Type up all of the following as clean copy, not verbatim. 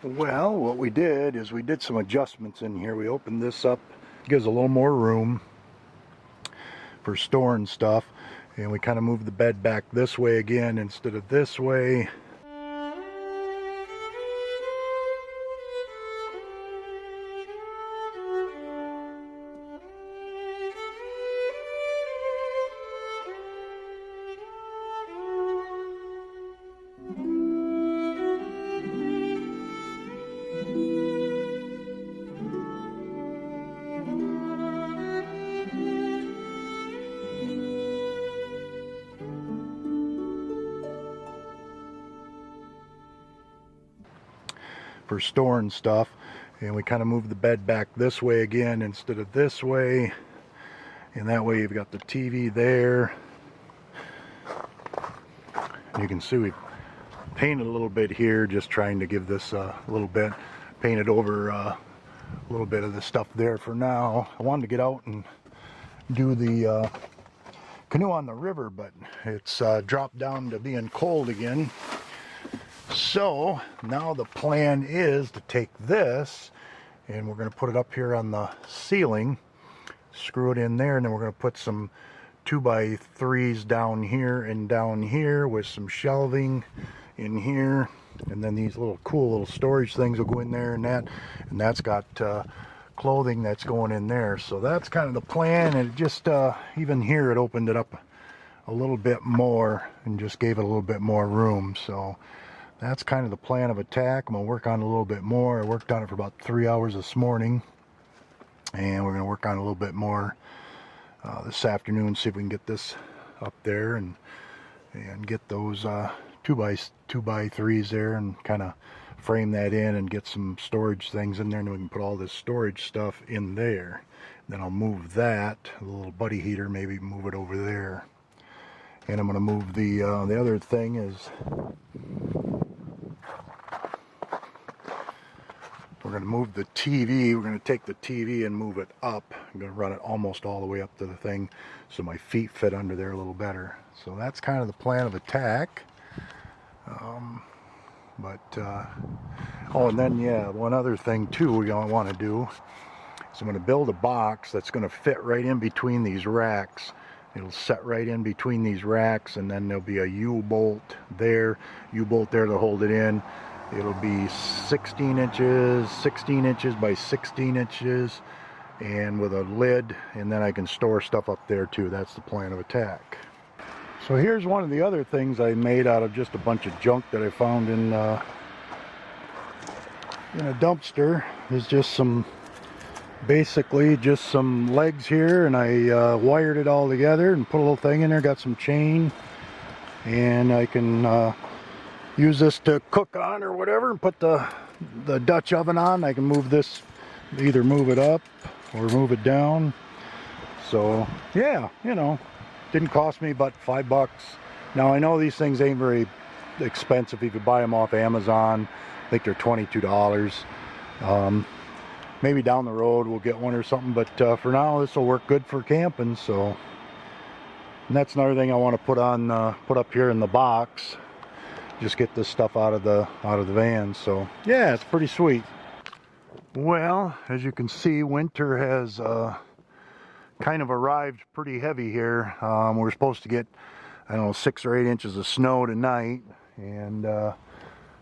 Well, what we did is we did some adjustments in here. We opened this up, gives a little more room for storing stuff, and we kind of moved the bed back this way again instead of this way. For storing stuff, and we kind of moved the bed back this way again instead of this way, and that way you've got the TV there. You can see we painted a little bit here, just trying to give this a little bit, painted over a little bit of the stuff there for now. I wanted to get out and do the canoe on the river, but it's dropped down to being cold again. So now the plan is to take this and we're going to put it up here on the ceiling, screw it in there, and then we're going to put some 2x3s down here with some shelving in here, and then these little cool little storage things will go in there, and that's got clothing that's going in there. So that's kind of the plan, and it just even here it opened it up a little bit more and just gave it a little bit more room. So that's kind of the plan of attack. I'm going to work on it a little bit more. I worked on it for about 3 hours this morning, and we're going to work on it a little bit more this afternoon, see if we can get this up there and get those 2x3s there and kind of frame that in and get some storage things in there, and we can put all this storage stuff in there. Then I'll move that, a little buddy heater, maybe move it over there. And I'm going to move the other thing is we're going to move the TV. We're going to take the TV and move it up. I'm going to run it almost all the way up to the thing so my feet fit under there a little better. So that's kind of the plan of attack. Oh, and then yeah, one other thing too we want to do is I'm going to build a box that's going to fit right in between these racks. It'll set right in between these racks, and then there'll be a U-bolt there to hold it in. It'll be 16 inches by 16 inches, and with a lid, and then I can store stuff up there too. That's the plan of attack. So here's one of the other things I made out of just a bunch of junk that I found in a dumpster. There's just basically just some legs here, and I wired it all together and put a little thing in there, got some chain, and I can use this to cook on or whatever, and put the Dutch oven on. I can move this, either move it up or move it down. So yeah, didn't cost me but $5. Now I know these things ain't very expensive if you buy them off Amazon. I think they're $22. Maybe down the road we'll get one or something, but for now this will work good for camping. So, and that's another thing I want to put up here in the box. Just get this stuff out of the van. So yeah, it's pretty sweet. Well, as you can see, winter has kind of arrived pretty heavy here. We're supposed to get, I don't know, 6 or 8 inches of snow tonight, and you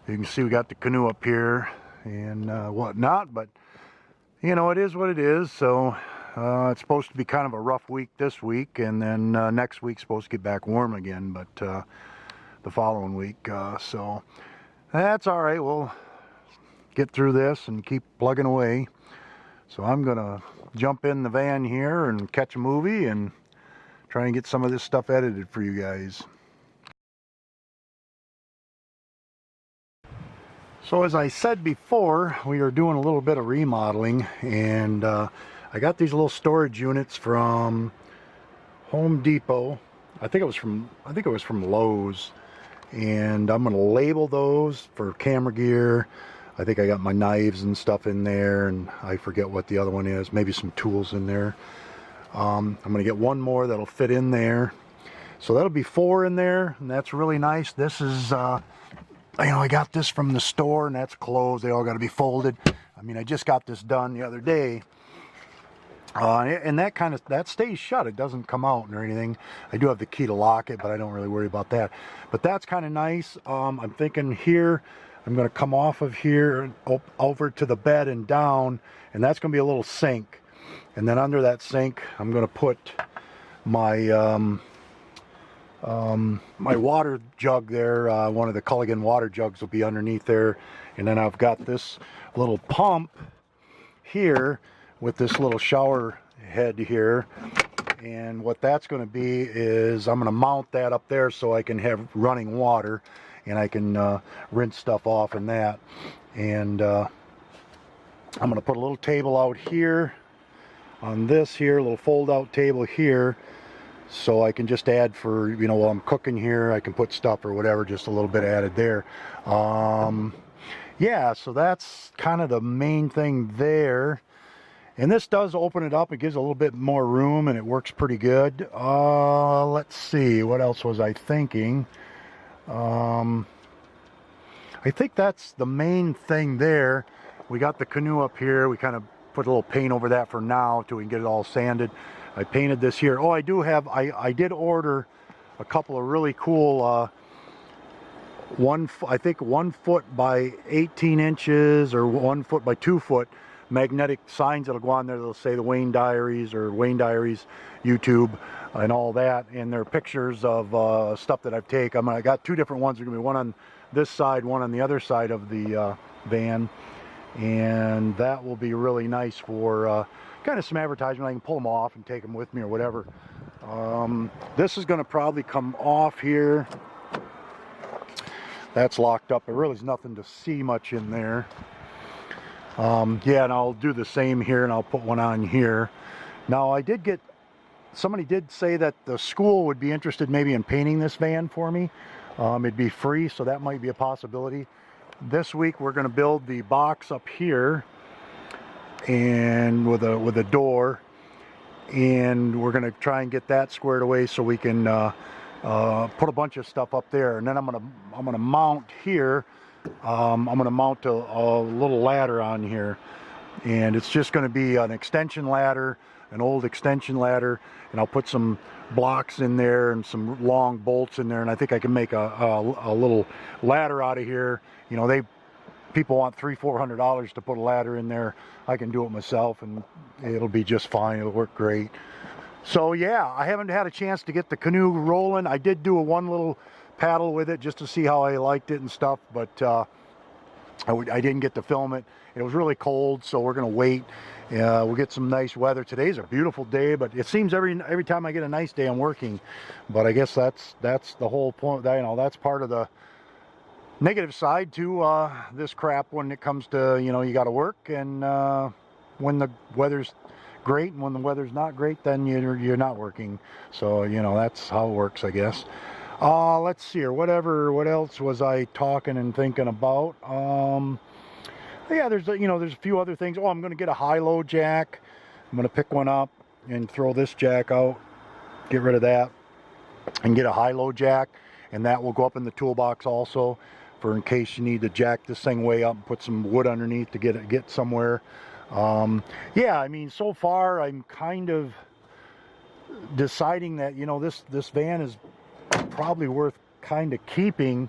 can see we got the canoe up here and whatnot, but it is what it is. So it's supposed to be kind of a rough week this week, and then next week's supposed to get back warm again, but the following week. So that's all right. We'll get through this and keep plugging away. So I'm gonna jump in the van here and catch a movie and try and get some of this stuff edited for you guys. So as I said before, we are doing a little bit of remodeling, and I got these little storage units from Home Depot. I think it was from Lowe's, and I'm going to label those for camera gear. I think I got my knives and stuff in there, and I forget what the other one is, maybe some tools in there. I'm going to get one more that'll fit in there. So that'll be 4 in there, and that's really nice. This is I got this from the store and that's closed. They all got to be folded. I mean, I just got this done the other day. And that stays shut. It doesn't come out or anything. I do have the key to lock it, but I don't really worry about that. But that's kind of nice. I'm thinking here, I'm going to come off of here over to the bed and down, and that's going to be a little sink. And then under that sink, I'm going to put my my water jug there. One of the Culligan water jugs will be underneath there. And then I've got this little pump here with this little shower head here, and what that's going to be is I'm going to mount that up there so I can have running water and I can rinse stuff off in that. And I'm going to put a little table out here on this here, a little fold out table here, so I can just add for, while I'm cooking here, I can put stuff or whatever, just a little bit added there. Yeah, so that's kind of the main thing there. And this does open it up. It gives a little bit more room, and it works pretty good. Let's see. What else was I thinking? I think that's the main thing there. We got the canoe up here. We kind of put a little paint over that for now till we can get it all sanded. I painted this here. Oh, I did order a couple of really cool, I think 1 foot by 18 inches or 1 foot by 2 foot magnetic signs that'll go on there. They'll say the Wayne Diaries or Wayne Diaries YouTube and all that, and they're pictures of stuff that I've taken. I got 2 different ones. There's gonna be one on this side, one on the other side of the van, and that will be really nice for kind of some advertisement. I can pull them off and take them with me or whatever. This is going to probably come off here. That's locked up. There really is nothing to see much in there. Yeah, and I'll do the same here, and I'll put one on here. Now, somebody did say that the school would be interested maybe in painting this van for me. It'd be free, so that might be a possibility. This week we're going to build the box up here, and with a door, and we're going to try and get that squared away so we can put a bunch of stuff up there. And then I'm gonna mount here. I'm going to mount a little ladder on here, and it's just going to be an extension ladder, an old extension ladder, and I'll put some blocks in there and some long bolts in there, and I think I can make a little ladder out of here. People want $300-400 to put a ladder in there. I can do it myself, and it'll be just fine. It'll work great. So yeah, I haven't had a chance to get the canoe rolling. I did do one little paddle with it just to see how I liked it and stuff, but I didn't get to film it. It was really cold, so we're gonna wait. We'll get some nice weather. Today's a beautiful day, but it seems every time I get a nice day I'm working. But I guess that's the whole point. That's part of the negative side to this crap when it comes to, you got to work, and when the weather's great and when the weather's not great, then you're not working. So that's how it works, I guess. Let's see here. What else was I talking and thinking about? Yeah, there's a few other things. Oh, I'm going to get a high-low jack. I'm going to pick one up and throw this jack out, get rid of that, and get a high-low jack, and that will go up in the toolbox also, for in case you need to jack this thing way up and put some wood underneath to get somewhere. Yeah, I mean, so far I'm kind of deciding that this van is probably worth kind of keeping.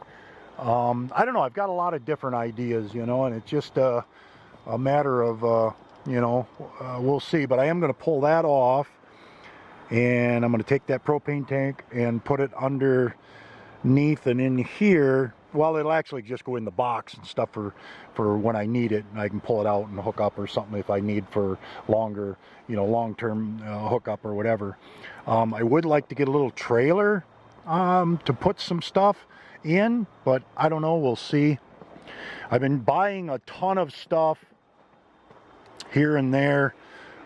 I don't know, I've got a lot of different ideas, and it's just a matter of we'll see. But I am going to pull that off, and I'm going to take that propane tank and put it underneath and in here. Well, it'll actually just go in the box and stuff for when I need it, and I can pull it out and hook up or something if I need for longer, long-term hookup or whatever. I would like to get a little trailer to put some stuff in, but I don't know, we'll see. I've been buying a ton of stuff here and there.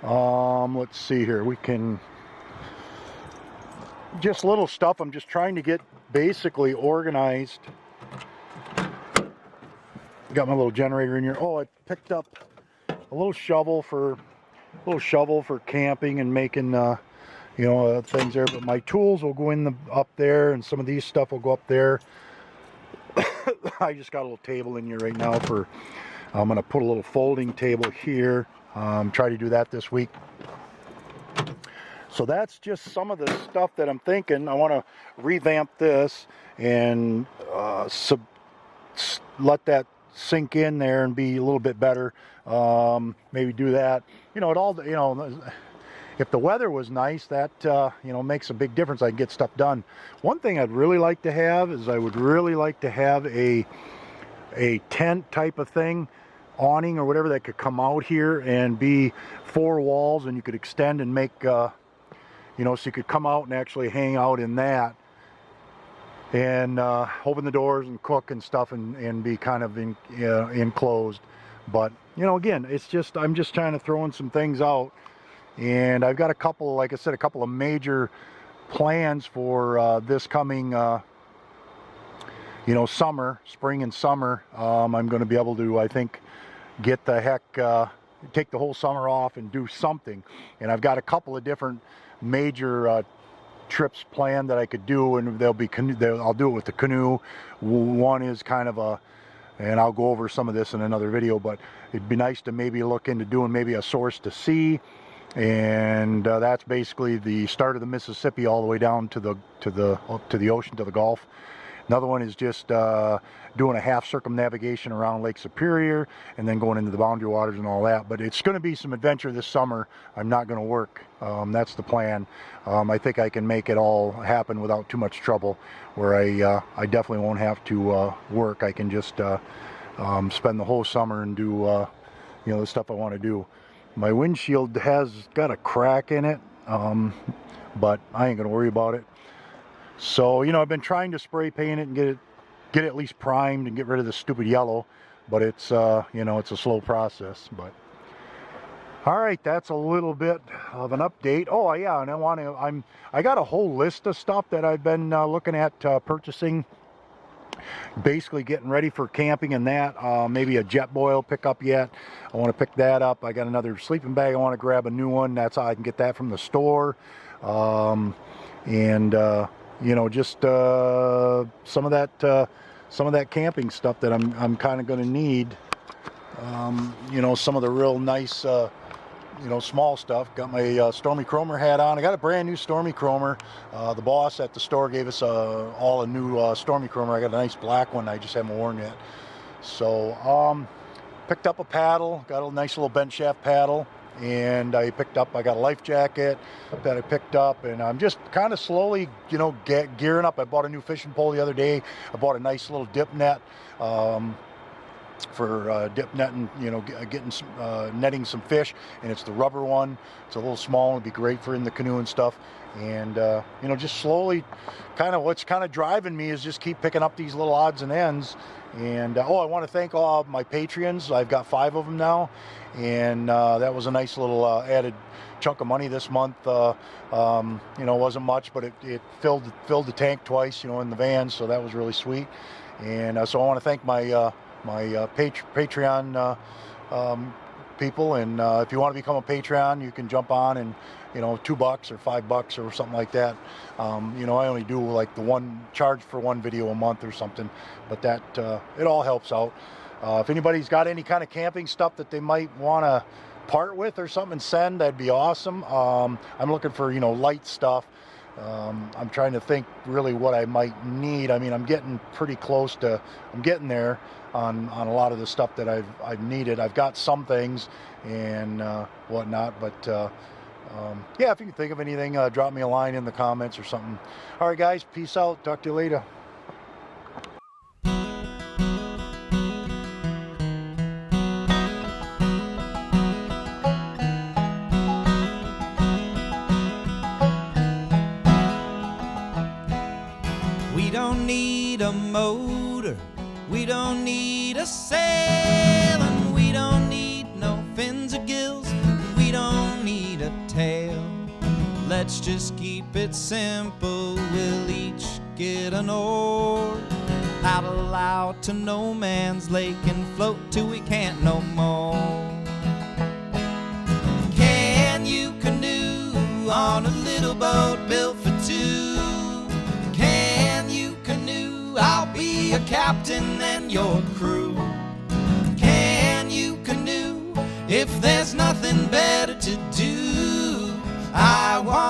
Let's see here, we can just little stuff. I'm just trying to get basically organized. Got my little generator in here. Oh, I picked up a little shovel for camping and making things there. But my tools will go up there, and some of these stuff will go up there. I just got a little table in here right now for, I'm going to put a little folding table here. Try to do that this week. So that's just some of the stuff that I'm thinking. I want to revamp this and let that sink in there and be a little bit better. Maybe do that. You know, it all, you know, if the weather was nice, that, you know, makes a big difference. I can get stuff done. One thing I'd really like to have is I would really like to have a tent type of thing, awning or whatever, that could come out here and be 4 walls, and you could extend and make, you know, so you could come out and actually hang out in that and open the doors and cook and stuff and be kind of enclosed. But, you know, again, it's just, I'm just trying to throw in some things out. And I've got a couple, like I said, a couple of major plans for this coming, you know, summer, spring and summer. I'm going to be able to, I think, get the heck, take the whole summer off and do something. And I've got a couple of different major trips planned that I could do, and they'll be I'll do it with the canoe. One is kind of a, and I'll go over some of this in another video, but it'd be nice to maybe look into doing maybe a source to sea, and that's basically the start of the Mississippi all the way down to the ocean, to the Gulf. Another one is just doing a half circumnavigation around Lake Superior and then going into the boundary waters and all that. But it's going to be some adventure this summer. I'm not going to work. That's the plan. I think I can make it all happen without too much trouble, where I definitely won't have to work. I can just spend the whole summer and do you know, the stuff I want to do. My windshield has got a crack in it, but I ain't going to worry about it. So, you know, I've been trying to spray paint it and get it at least primed and get rid of the stupid yellow, but it's you know, it's a slow process. But all right, that's a little bit of an update. Oh yeah, and I got a whole list of stuff that I've been looking at purchasing, basically getting ready for camping and that. Maybe a jet boil pickup yet. I want to pick that up. I got another sleeping bag. I want to grab a new one. That's how I can get that from the store. You know, just some of that camping stuff that I'm kind of going to need. You know, some of the real nice, you know, small stuff. Got my Stormy Chromer hat on. I got a brand new Stormy Chromer. The boss at the store gave us all a new Stormy Chromer. I got a nice black one I just haven't worn yet. So picked up a paddle. Got a nice little bent shaft paddle. And I got a life jacket that I picked up, and I'm just kind of slowly, you know, gearing up. I bought a new fishing pole the other day. I bought a nice little dip net for dip netting, you know, getting some, netting some fish, and it's the rubber one. It's a little small. It'd be great for in the canoe and stuff. And you know, just slowly, kind of what's kind of driving me is just keep picking up these little odds and ends. And oh, I want to thank all of my Patreons. I've got 5 of them now, and that was a nice little added chunk of money this month. You know, it wasn't much, but it filled the tank twice, you know, in the van, so that was really sweet. And so I want to thank my Patreon people, and if you want to become a Patreon, you can jump on, and you know, $2 or $5 or something like that. You know, I only do like charge for one video a month or something, but that it all helps out. If anybody's got any kind of camping stuff that they might want to part with or something and send, that'd be awesome. I'm looking for, you know, light stuff. I'm trying to think really what I might need. I mean, I'm getting pretty close to, I'm getting there on a lot of the stuff that I've needed. I've got some things and whatnot, but yeah, if you can think of anything, drop me a line in the comments or something. All right, guys, peace out. Talk to you later. We don't need a motor, we don't need a sail, and we don't need no fins or gills, we don't need a tail. Let's just keep it simple, we'll each get an oar, paddle out to no man's lake and float till we can't no more. Can you canoe on a little boat built for 2? Can you canoe? I'll be a captain and your crew. Can you canoe if there's nothing better to do? I want